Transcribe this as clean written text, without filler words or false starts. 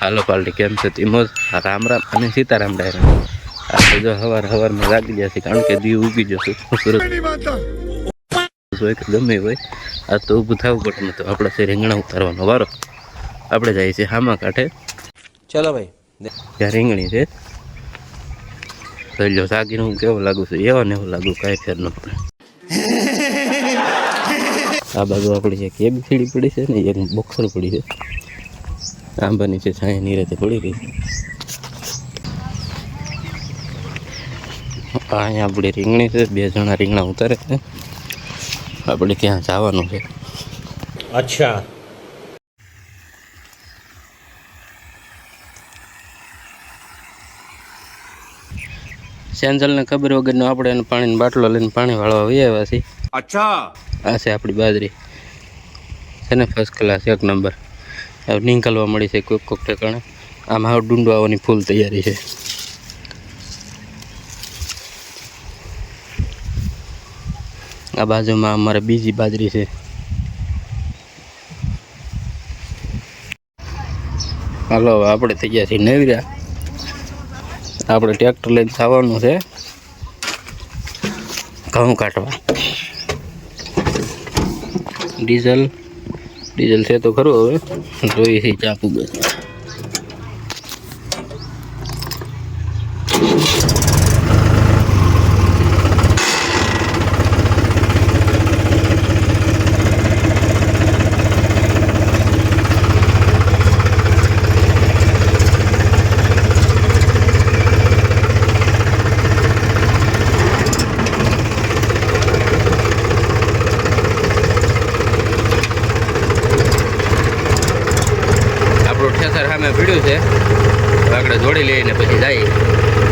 હાલો પાલટી કેમ છે તિમોજ રામ રામ અને સીતારામ ડાયરા આપણે જો હવારમાં જાગી ગયા છે કારણ કે દી ઉગી જશે સુરત ગમે હોય આ તો ઊભું થવું પડે ને તો આપણે છે રીંગણા ઉતારવાનો વારો આપણે જઈએ છીએ હામા કાંઠે ચલો ભાઈ ત્યાં રીંગણી છે તો જાગીને હું કેવું લાગુ છું એવો ને એવું લાગુ કાંઈ ફેર ન પડે આ બાજુ આપણી એક એબીસીડી પડી છે ને એક બોક્સર પડી છે આંબાની છે છાંય નીરેથી પડી ગઈ અહીંયા આપણી રીંગણી છે 2 જણા રીંગણા ઉતારે છે આપણે ત્યાં જવાનું છે અચ્છા સેન્જલને ખબર વગરનો આપણે એને પાણીની બાટલો લઈને પાણી વાળવા વહી આવ્યા છીએ અચ્છા આ છે આપણી બાજરી છે ને ફર્સ્ટ ક્લાસ 1 નંબર હવે નીકળવા મળી છે કોઈક ઠેકાણે આમાં હવે ડુંડો આવવાની ફૂલ તૈયારી છે આ બાજુમાં અમારે બીજી બાજરી છે હાલો હવે આપણે થઈ ગયા છીએ નવીરા આપણે ટ્રેક્ટર લઈને જવાનું છે ઘઉં કાઢવા ડીઝલ છે તો ખરું હવે જોઈએ છે ચા પૂગે ઠેસર સામે ભીડ્યું છે આગળ જોડી લઈને પછી જઈએ